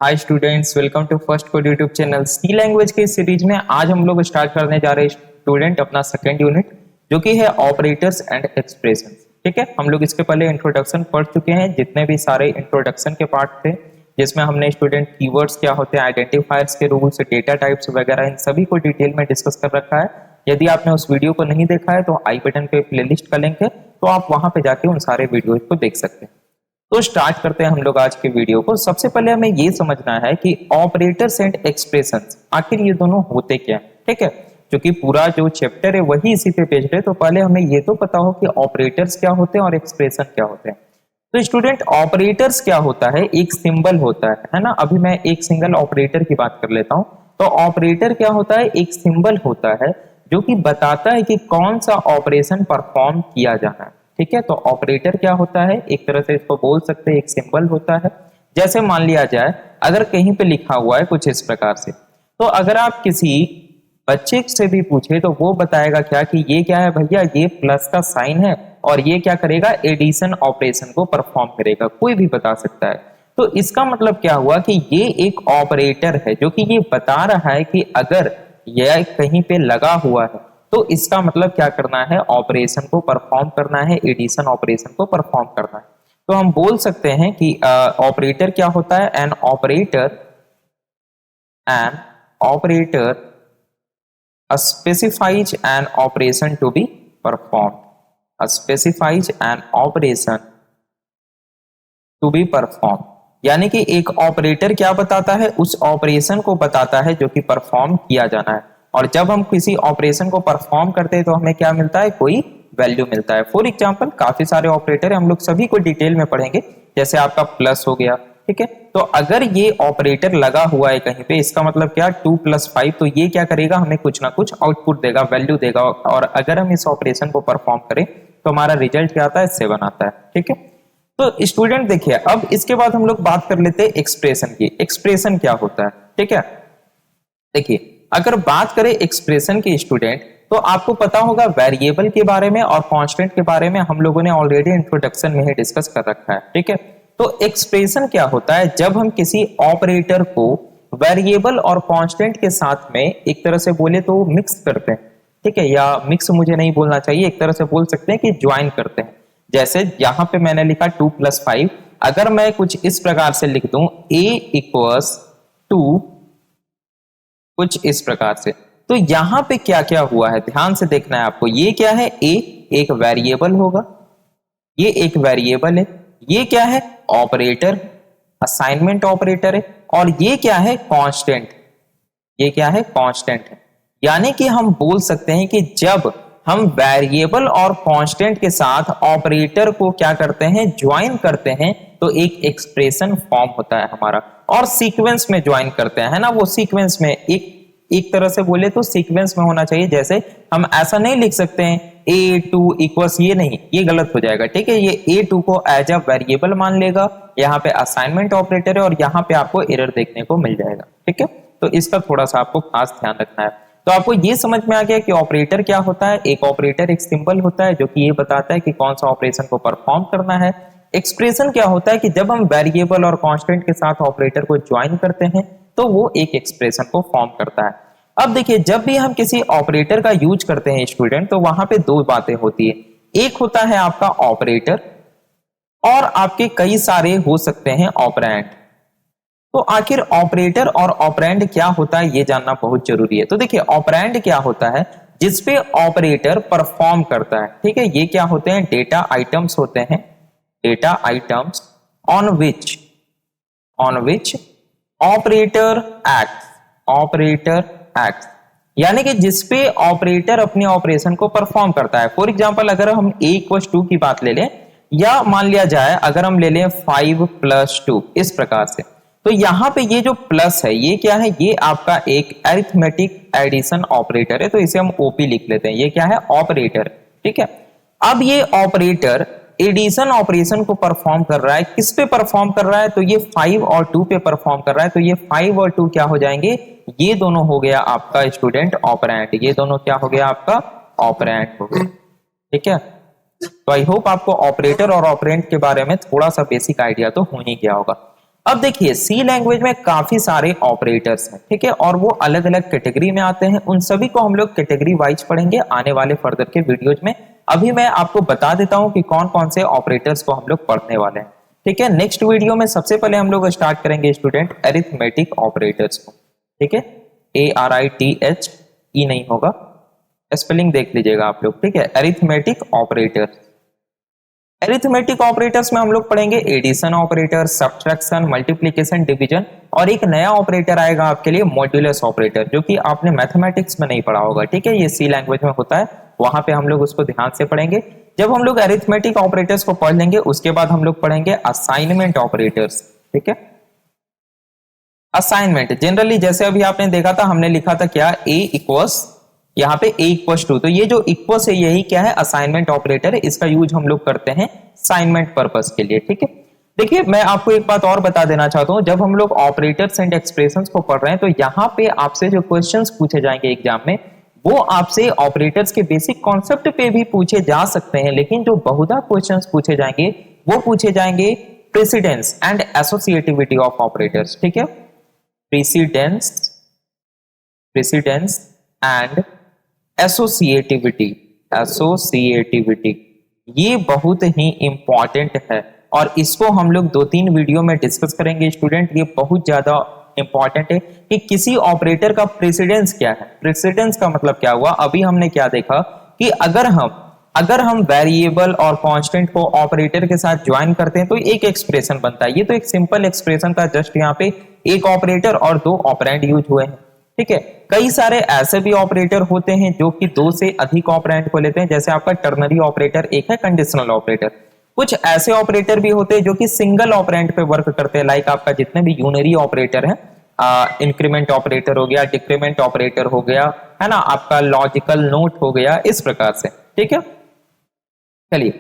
Hi students, welcome to first code YouTube channel. C language के इस series में आज हम लोग स्टार्ट करने जा रहे हैं स्टूडेंट अपना सेकंड यूनिट, जो कि है ऑपरेटर्स एंड एक्सप्रेशंस। ठीक है, हम लोग इसके पहले इंट्रोडक्शन पढ़ चुके हैं। जितने भी सारे इंट्रोडक्शन के पार्ट थे, जिसमें हमने स्टूडेंट कीवर्ड्स क्या होते हैं, आइडेंटिफायर्स के रूल्स, डेटा टाइप्स वगैरह, इन सभी को डिटेल में डिस्कस कर रखा है। यदि आपने उस वीडियो को नहीं देखा है तो आई बटन पे प्लेलिस्ट का लिंक है, तो आप वहां पे जाके उन सारे वीडियो को देख सकते हैं। तो स्टार्ट करते हैं हम लोग आज के वीडियो को। सबसे पहले हमें ये समझना है कि ऑपरेटर्स एंड एक्सप्रेशंस आखिर ये दोनों होते क्या हैं। ठीक है, क्योंकि पूरा जो चैप्टर है वही इसी पे बेस्ड है, तो पहले हमें ये तो पता हो कि ऑपरेटर्स क्या होते हैं और एक्सप्रेशन क्या होते हैं। तो स्टूडेंट, ऑपरेटर्स क्या होता है? एक सिंबल होता है ना। अभी मैं एक सिंगल ऑपरेटर की बात कर लेता हूं। तो ऑपरेटर क्या होता है? एक सिंबल होता है जो कि बताता है कि कौन सा ऑपरेशन परफॉर्म किया जाना है। ठीक है, तो ऑपरेटर क्या होता है? एक तरह से इसको बोल सकते हैं एक सिंबल होता है। जैसे मान लिया जाए, अगर कहीं पे लिखा हुआ है कुछ इस प्रकार से, तो अगर आप किसी बच्चे से भी पूछे तो वो बताएगा क्या कि ये क्या है भैया, ये प्लस का साइन है और ये क्या करेगा, एडिशन ऑपरेशन को परफॉर्म करेगा। कोई भी बता सकता है। तो इसका मतलब क्या हुआ कि ये एक ऑपरेटर है जो कि ये बता रहा है कि अगर यह कहीं पे लगा हुआ है तो इसका मतलब क्या करना है, ऑपरेशन को परफॉर्म करना है, एडिशन ऑपरेशन को परफॉर्म करना है। तो हम बोल सकते हैं कि ऑपरेटर क्या होता है? An operator specifies an operation to be performed, specifies an operation to be performed। यानी कि एक ऑपरेटर क्या बताता है? उस ऑपरेशन को बताता है जो कि परफॉर्म किया जाना है। और जब हम किसी ऑपरेशन को परफॉर्म करते हैं तो हमें क्या मिलता है? कोई वैल्यू मिलता है। फॉर एग्जांपल, काफी सारे ऑपरेटर है, हम लोग सभी को डिटेल में पढ़ेंगे। जैसे आपका प्लस हो गया, ठीक है। तो अगर ये ऑपरेटर लगा हुआ है कहीं पे, इसका मतलब क्या, 2 + 5, तो ये क्या करेगा, हमें कुछ ना कुछ आउटपुट देगा, वैल्यू देगा। और अगर हम इस ऑपरेशन को परफॉर्म करें तो हमारा रिजल्ट क्या आता है? 7 आता है। ठीक है, तो स्टूडेंट देखिए, अब इसके बाद हम लोग बात कर लेते हैं एक्सप्रेशन की। एक्सप्रेशन क्या होता है? ठीक है, देखिए, अगर बात करें एक्सप्रेशन की स्टूडेंट, तो आपको पता होगा वेरिएबल के बारे में और कांस्टेंट के बारे में हम लोगों ने ऑलरेडी इंट्रोडक्शन में ही डिस्कस कर रखा है। ठीक है, तो एक्सप्रेशन क्या होता है? जब हम किसी ऑपरेटर को वेरिएबल और कांस्टेंट के साथ में एक तरह से बोले तो मिक्स करते हैं। ठीक है, या मिक्स मुझे नहीं बोलना चाहिए, एक तरह से बोल सकते हैं कि ज्वाइन करते हैं। जैसे यहां पे मैंने लिखा 2 + 5, अगर मैं कुछ इस प्रकार से लिख दूं a = 2, कुछ इस प्रकार से, तो यहां पे क्या क्या हुआ है ध्यान से देखना है आपको। ये क्या है? a एक वेरिएबल होगा, ये एक वेरिएबल है। ये क्या है? ऑपरेटर, असाइनमेंट ऑपरेटर है। और ये क्या है? कांस्टेंट। ये क्या है? कांस्टेंट है। यानी कि हम बोल सकते हैं कि जब हम वेरिएबल और कांस्टेंट के साथ ऑपरेटर को क्या करते हैं, ज्वाइन करते हैं, तो एक एक्सप्रेशन फॉर्म होता है हमारा। और सीक्वेंस में ज्वाइन करते हैं, है ना। वो सीक्वेंस में एक तरह से बोले तो सीक्वेंस में होना चाहिए। जैसे हम ऐसा नहीं लिख सकते हैं a2 = ये नहीं, ये गलत हो जाएगा। ठीक है, ये a2 को एज अ वेरिएबल मान लेगा, यहाँ पे असाइनमेंट ऑपरेटर है और यहाँ पे आपको एरर देखने को मिल जाएगा। ठीक है, तो इसका थोड़ा सा आपको खास ध्यान रखना है। तो आपको ये समझ में आ गया कि ऑपरेटर क्या होता है। एक ऑपरेटर एक सिंबल होता है जो कि ये बताता है कि कौन सा ऑपरेशन को परफॉर्म करना है। एक्सप्रेशन क्या होता है कि जब हम वेरिएबल और कांस्टेंट के साथ ऑपरेटर को ज्वाइन करते हैं तो वो एक एक्सप्रेशन को फॉर्म करता है। अब देखिए, जब भी हम किसी ऑपरेटर का यूज करते हैं स्टूडेंट, तो वहां पे दो बातें होती है। एक होता है आपका ऑपरेटर, और आपके कई सारे हो सकते हैं ऑपरेंड। तो आखिर ऑपरेटर और ऑपरेंड क्या होता है ये जानना बहुत जरूरी है। तो देखिए, ऑपरेंड क्या होता है? जिसपे ऑपरेटर परफॉर्म करता है। ठीक है, ये क्या होते हैं? डेटा आइटम्स होते हैं, data items on which operator act, यानी कि जिसपे ऑपरेटर अपने ऑपरेशन को परफॉर्म करता है। फॉर एग्जांपल, अगर हम a = 2 की बात ले लें, या मान लिया जाए अगर हम ले लें 5 + 2 इस प्रकार से, तो यहां पे ये जो प्लस है ये क्या है? ये आपका एक अरिथमेटिक एडिशन ऑपरेटर है, तो इसे हम ओपी लिख लेते हैं। ये क्या है? ऑपरेटर। ठीक है, अब ये ऑपरेटर एडिशन ऑपरेशन को परफॉर्म कर रहा है। किस पे परफॉर्म कर रहा है? तो ये 5 और 2 पे परफॉर्म कर रहा है। तो ये 5 और 2 क्या हो जाएंगे? ये दोनों हो गया आपका स्टूडेंट ऑपरेंड। ये दोनों क्या हो गया? आपका ऑपरेंड हो गया। ठीक है, तो आई होप आपको ऑपरेटर और ऑपरेंड के बारे में थोड़ा सा बेसिक आइडिया तो हो ही गया होगा। अब देखिए सी लैंग्वेज में काफी सारे ऑपरेटर्स हैं, ठीक है, और वो अलग अलग कैटेगरी में आते हैं। उन सभी को हम लोग कैटेगरी वाइज पढ़ेंगे आने वाले फर्दर के वीडियोज में। अभी मैं आपको बता देता हूं कि कौन कौन से ऑपरेटर्स को हम लोग पढ़ने वाले हैं, ठीक है। नेक्स्ट वीडियो में सबसे पहले हम लोग स्टार्ट करेंगे स्टूडेंट अरिथमेटिक ऑपरेटर्स को, ठीक है। ARITH नहीं होगा, स्पेलिंग देख लीजिएगा आप लोग, ठीक है। अरिथमेटिक ऑपरेटर्स, अरिथमेटिक ऑपरेटर्स में हम लोग पढ़ेंगे addition operator, subtraction, multiplication, division, और एक नया ऑपरेटर आएगा आपके लिए मॉड्यूलस ऑपरेटर, जो कि आपने मैथमेटिक्स में नहीं पढ़ा होगा, ठीक है। ये सी लैंग्वेज में होता है, वहां पे हम लोग उसको ध्यान से पढ़ेंगे। जब हम लोग अरिथमेटिक ऑपरेटर्स को पढ़ लेंगे उसके बाद हम लोग पढ़ेंगे असाइनमेंट ऑपरेटर्स, ठीक है। असाइनमेंट जनरली जैसे अभी आपने देखा था, हमने लिखा था क्या, ए इक्वल्स, यहाँ पे a इक्वल्स टू, तो ये जो इक्वल्स है यही क्या है, असाइनमेंट ऑपरेटर है। इसका यूज हम लोग करते हैं असाइनमेंट पर्पस के लिए, ठीक है। देखिए मैं आपको एक बात और बता देना चाहता हूं, जब हम लोग ऑपरेटर्स एंड एक्सप्रेशंस को पढ़ रहे हैं तो यहाँ पे आपसे जो क्वेश्चंस पूछे जाएंगे एग्जाम में, वो आपसे ऑपरेटर्स के बेसिक कॉन्सेप्ट पे भी पूछे जा सकते हैं, लेकिन जो बहुधा क्वेश्चंस पूछे जाएंगे वो पूछे जाएंगे precedence and associativity of operators, ठीक है। प्रेसिडेंस एंड एसोसिएटिविटी, ये बहुत ही इंपॉर्टेंट है और इसको हम लोग 2-3 वीडियो में डिस्कस करेंगे स्टूडेंट। ये बहुत ज्यादा इंपॉर्टेंट है कि किसी ऑपरेटर का प्रेसिडेंस क्या है। प्रेसिडेंस का मतलब क्या हुआ, अभी हमने क्या देखा कि अगर हम वेरिएबल और कांस्टेंट को ऑपरेटर के साथ ज्वाइन करते हैं तो एक एक्सप्रेशन बनता है। ये तो एक सिंपल एक्सप्रेशन था, जस्ट यहाँ पे एक ऑपरेटर और 2 ऑपरेंड यूज हुए हैं, ठीक है। कई सारे ऐसे भी ऑपरेटर होते हैं जो कि 2 से अधिक ऑपरेंड को लेते हैं, जैसे आपका टर्नरी ऑपरेटर एक है, कंडीशनल ऑपरेटर। कुछ ऐसे ऑपरेटर भी होते हैं जो कि सिंगल ऑपरेंड पे वर्क करते हैं, लाइक आपका जितने भी यूनरी ऑपरेटर हैं, इंक्रीमेंट ऑपरेटर हो गया, डिक्रीमेंट ऑपरेटर हो गया, है ना, आपका लॉजिकल नोट हो गया, इस प्रकार से, ठीक है। चलिए,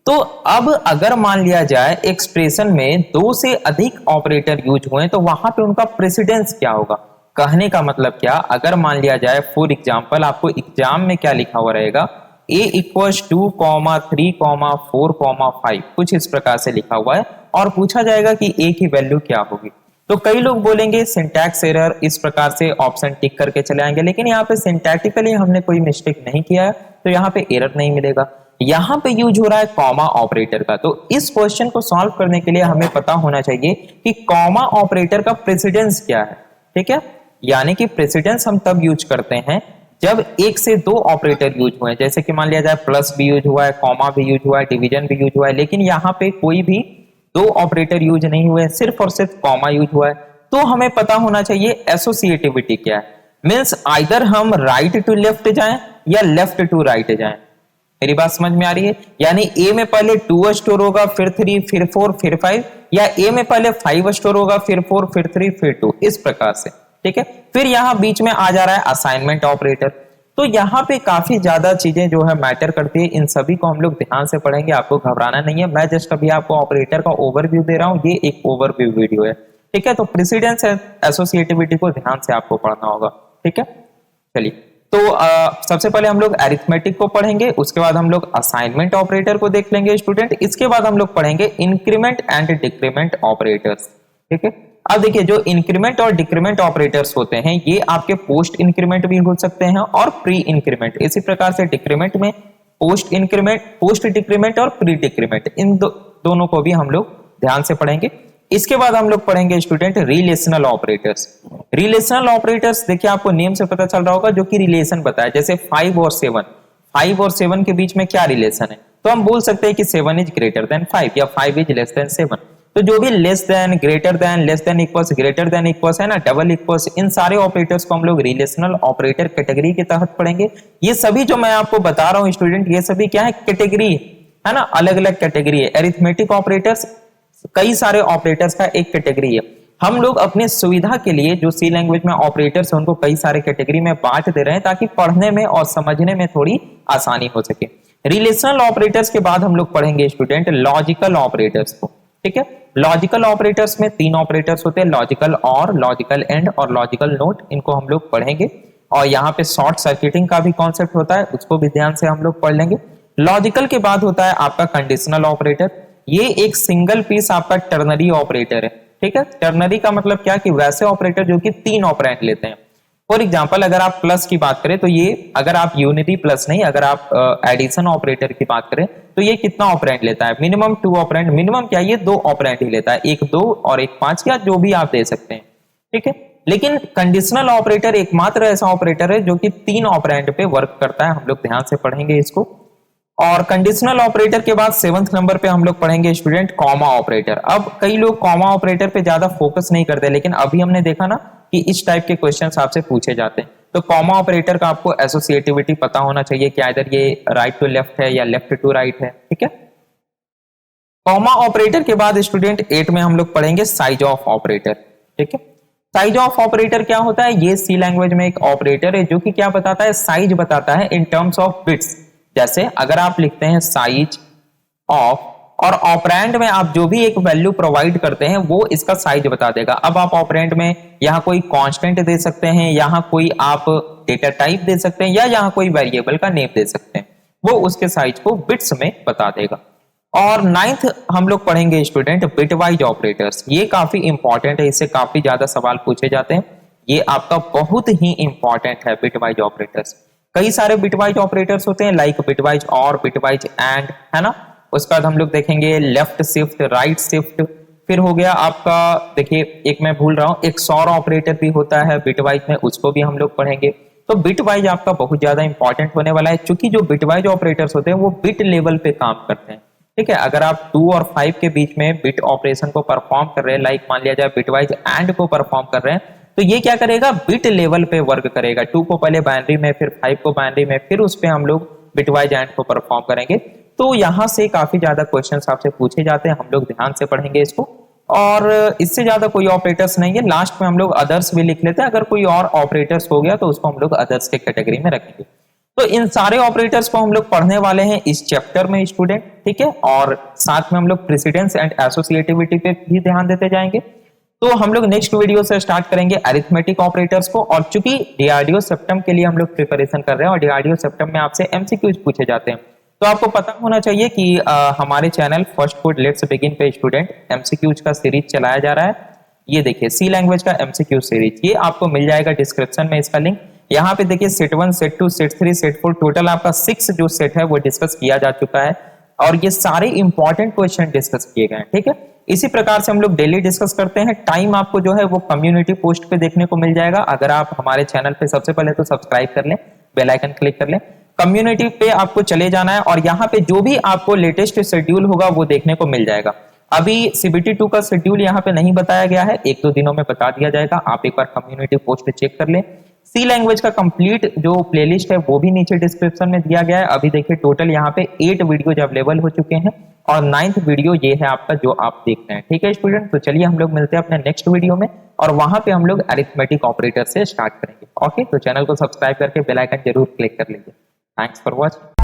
तो अब अगर मान लिया जाए एक्सप्रेशन में 2 से अधिक ऑपरेटर यूज हुए तो वहां पे उनका प्रेसिडेंस क्या होगा। कहने का मतलब क्या, अगर मान लिया जाए फॉर एग्जांपल आपको एग्जाम में क्या लिखा हुआ रहेगा, a इक्वल्स 2, 3, 4, 5, कुछ इस प्रकार से लिखा हुआ है और पूछा जाएगा कि a की वैल्यू क्या होगी। तो कई लोग बोलेंगे सिंटैक्स एरर, इस प्रकार से ऑप्शन टिक करके चले आएंगे, लेकिन यहाँ पे सिंटैक्टिकली हमने कोई मिस्टेक नहीं किया है तो यहाँ पे एरर नहीं मिलेगा। यहाँ पे यूज हो रहा है कॉमा ऑपरेटर का, तो इस क्वेश्चन को सॉल्व करने के लिए हमें पता होना चाहिए कि कॉमा ऑपरेटर का प्रेसिडेंस क्या है, ठीक है। यानी कि प्रेसिडेंस हम तब यूज करते हैं जब 1 से 2 ऑपरेटर यूज हुए हैं, जैसे कि मान लिया जाए प्लस भी यूज हुआ है, कॉमा भी यूज हुआ है, डिवीजन भी यूज हुआ है, लेकिन यहाँ पे कोई भी 2 ऑपरेटर यूज नहीं हुए, सिर्फ और सिर्फ कॉमा यूज हुआ है। तो हमें पता होना चाहिए एसोसिएटिविटी क्या है, मीन्स आइदर हम राइट टू लेफ्ट जाएं या लेफ्ट टू राइट जाएं। मेरी बात समझ में आ रही है, यानी ए में पहले 2 स्टोर होगा, फिर 3, फिर 4, फिर 5, या ए में पहले 5 स्टोर होगा, फिर 4, फिर 3, फिर 2, इस प्रकार से, ठीक है। फिर यहां बीच में आ जा रहा है असाइनमेंट ऑपरेटर। तो यहाँ पे काफी ज्यादा चीजें जो है मैटर करती है, इन सभी को हम लोग ध्यान से पढ़ेंगे, आपको घबराना नहीं है। मैं जस्ट अभी आपको ऑपरेटर का ओवरव्यू दे रहा हूँ, ये एक ओवरव्यू वीडियो है, ठीक है। तो प्रेसिडेंस एसोसिएटिविटी को ध्यान से आपको पढ़ना होगा, ठीक है। चलिए, तो सबसे पहले हम लोग अरिथमेटिक को पढ़ेंगे, उसके बाद हम लोग असाइनमेंट ऑपरेटर को देख लेंगे स्टूडेंट, इसके बाद हम लोग पढ़ेंगे इंक्रीमेंट एंड डिक्रीमेंट ऑपरेटर्स, ठीक है। अब देखिए जो इंक्रीमेंट और डिक्रीमेंट ऑपरेटर्स होते हैं ये आपके पोस्ट इंक्रीमेंट भी हो सकते हैं और प्री इंक्रीमेंट। इसी प्रकार से डिक्रीमेंट में पोस्ट इंक्रीमेंट, पोस्ट डिक्रीमेंट और प्री डिक्रीमेंट, इन दोनों को भी हम लोग ध्यान से पढ़ेंगे। इसके बाद हम लोग पढ़ेंगे student relational operators. Relational operators देखिए आपको नेम से पता चल रहा होगा, जो कि रिलेशन बताया, जैसे 5 और 7, 5 और 7 के बीच में क्या रिलेशन है, तो हम बोल सकते हैं कि 7 इज ग्रेटर देन 5 या 5 इज लेस देन 7। तो जो भी less than, greater than, less than equals, greater than equals है ना, डबल इक्वल्स, इन सारे ऑपरेटर्स को हम लोग रिलेशनल ऑपरेटर कैटेगरी के तहत पढ़ेंगे। ये सभी जो मैं आपको बता रहा हूं स्टूडेंट, ये सभी क्या है, कैटेगरी है ना, अलग अलग कैटेगरी है। अरिथमेटिक ऑपरेटर्स कई सारे ऑपरेटर्स का एक कैटेगरी है। हम लोग अपने सुविधा के लिए जो सी लैंग्वेज में ऑपरेटर्स हैं उनको कई सारे कैटेगरी में बांट दे रहे हैं ताकि पढ़ने में और समझने में थोड़ी आसानी हो सके। रिलेशनल ऑपरेटर्स के बाद हम लोग पढ़ेंगे स्टूडेंट लॉजिकल ऑपरेटर्स को, ठीक है। लॉजिकल ऑपरेटर्स में 3 ऑपरेटर्स होते हैं, लॉजिकल और, लॉजिकल एंड और लॉजिकल नोट, इनको हम लोग पढ़ेंगे। और यहाँ पे शॉर्ट सर्किटिंग का भी कॉन्सेप्ट होता है, उसको भी ध्यान से हम लोग पढ़ लेंगे। लॉजिकल के बाद होता है आपका कंडीशनल ऑपरेटर, ये एक सिंगल पीस आपका टर्नरी ऑपरेटर है, ठीक है। टर्नरी का मतलब क्या कि वैसे ऑपरेटर जो कि 3 ऑपरेंड लेते हैं। फॉर एग्जांपल अगर आप प्लस की बात करें तो ये, अगर आप यूनिटी प्लस नहीं, अगर आप एडिशन ऑपरेटर की बात करें तो ये कितना ऑपरेंड लेता है? मिनिमम 2 ऑपरेंड, मिनिमम क्या, ये 2 ऑपरेंड ही लेता है, एक 2 और एक 5 या जो भी आप दे सकते हैं, ठीक है। लेकिन कंडीशनल ऑपरेटर एकमात्र ऐसा ऑपरेटर है जो कि 3 ऑपरेंड पे वर्क करता है। हम लोग ध्यान से पढ़ेंगे इसको। और कंडीशनल ऑपरेटर के बाद 7th नंबर पे हम लोग पढ़ेंगे स्टूडेंट कॉमा ऑपरेटर। अब कई लोग कॉमा ऑपरेटर पे ज्यादा फोकस नहीं करते, लेकिन अभी हमने देखा ना कि इस टाइप के क्वेश्चंस आपसे पूछे जाते हैं। तो कॉमा ऑपरेटर का आपको एसोसिएटिविटी पता होना चाहिए कि इधर ये राइट टू लेफ्ट है या लेफ्ट टू राइट है, ठीक है। कॉमा ऑपरेटर के बाद स्टूडेंट 8 में हम लोग पढ़ेंगे साइज ऑफ ऑपरेटर, ठीक है। साइज ऑफ ऑपरेटर क्या होता है? ये सी लैंग्वेज में एक ऑपरेटर है जो कि क्या बताता है? साइज बताता है इन टर्म्स ऑफ बिट्स। जैसे अगर आप लिखते हैं साइज ऑफ, और ऑपरेंड में आप जो भी एक वैल्यू प्रोवाइड करते हैं वो इसका साइज बता देगा। अब आप ऑपरेंड में यहाँ कोई कांस्टेंट दे सकते हैं, यहाँ कोई आप डेटा टाइप दे सकते हैं, या यहाँ कोई वेरिएबल का नेम दे सकते हैं, वो उसके साइज को बिट्स में बता देगा। और 9th हम लोग पढ़ेंगे स्टूडेंट बिट वाइज ऑपरेटर्स। ये काफी इंपॉर्टेंट है, इससे काफी ज्यादा सवाल पूछे जाते हैं। ये आपका बहुत ही इंपॉर्टेंट है बिट वाइज ऑपरेटर्स। कई सारे बिट वाइज ऑपरेटर्स होते हैं, लाइक बिट वाइज और बिट वाइज एंड, है ना। उसके बाद हम लोग देखेंगे लेफ्ट शिफ्ट, राइट शिफ्ट। फिर हो गया आपका, देखिए एक मैं भूल रहा हूं, एक सॉर ऑपरेटर भी होता है बिट वाइज में, उसको भी हम लोग पढ़ेंगे। तो बिट वाइज आपका बहुत ज्यादा इंपॉर्टेंट होने वाला है, क्योंकि जो बिट वाइज ऑपरेटर्स होते हैं वो बिट लेवल पे काम करते हैं, ठीक है। अगर आप 2 और 5 के बीच में बिट ऑपरेशन को परफॉर्म कर रहे हैं, लाइक मान लिया जाए बिटवाइज एंड को परफॉर्म कर रहे हैं, तो ये क्या करेगा? बिट लेवल पे वर्क करेगा। 2 को पहले बाइनरी में, फिर 5 को बाइनरी में, फिर उस पे हम लोग बिटवाइज एंड को परफॉर्म करेंगे। तो यहां से काफी ज्यादा क्वेश्चंस आपसे पूछे जाते हैं, हम लोग ध्यान से पढ़ेंगे इसको। और इससे ज्यादा कोई ऑपरेटर्स नहीं है। लास्ट में हम लोग अदर्स भी लिख लेते हैं, अगर कोई और ऑपरेटर्स हो गया तो उसको हम लोग अदर्स के कैटेगरी में रखेंगे। तो इन सारे ऑपरेटर्स को हम लोग पढ़ने वाले हैं इस चैप्टर में स्टूडेंट, ठीक है। और साथ में हम लोग प्रेसिडेंस एंड एसोसिएटिविटी पे भी ध्यान देते जाएंगे। तो हम लोग नेक्स्ट वीडियो से स्टार्ट करेंगे अरिथमेटिक ऑपरेटर्स को। और चूंकि डीआरडीओ सेप्टम के लिए हम लोग प्रिपरेशन कर रहे हैं और डीआरडीओ सेप्टम में आपसे एमसीक्यूज पूछे जाते हैं, तो आपको पता होना चाहिए कि हमारे channel first food let's begin पे स्टूडेंट एमसीक्यूज का सीरीज चलाया जा रहा है। ये देखिए सी लैंग्वेज का एमसीक्यू सीरीज, ये आपको मिल जाएगा डिस्क्रिप्शन में इसका लिंक। यहाँ पे देखिए set 1, set 2, set 3, set 4, total आपका 6 जो सेट है वो डिस्कस किया जा चुका है, और ये सारे इंपॉर्टेंट क्वेश्चन डिस्कस किए गए हैं, ठीक है। इसी प्रकार से हम लोग डेली डिस्कस करते हैं। टाइम आपको जो है वो कम्युनिटी पोस्ट पे देखने को मिल जाएगा। अगर आप हमारे चैनल पे सबसे पहले तो सब्सक्राइब कर लें, बेल आइकन क्लिक कर लें, कम्युनिटी पे आपको चले जाना है, और यहाँ पे जो भी आपको लेटेस्ट शेड्यूल होगा वो देखने को मिल जाएगा। अभी सीबीटी 2 का शेड्यूल यहाँ पे नहीं बताया गया है, 1-2 दिनों में बता दिया जाएगा। आप एक बार कम्युनिटी पोस्ट चेक कर लें। सी लैंग्वेज का कंप्लीट जो प्लेलिस्ट है वो भी नीचे डिस्क्रिप्शन में दिया गया है। अभी देखिए टोटल यहाँ पे 8 वीडियोज अवेलेबल हो चुके हैं, और 9th वीडियो ये है आपका जो आप देख रहे हैं, ठीक है स्टूडेंट। तो चलिए हम लोग मिलते हैं अपने नेक्स्ट वीडियो में, और वहां पे हम लोग अरिथमेटिक ऑपरेटर से स्टार्ट करेंगे। ओके, तो चैनल को सब्सक्राइब करके बेल आइकन जरूर क्लिक कर लीजिए। Thanks for watching.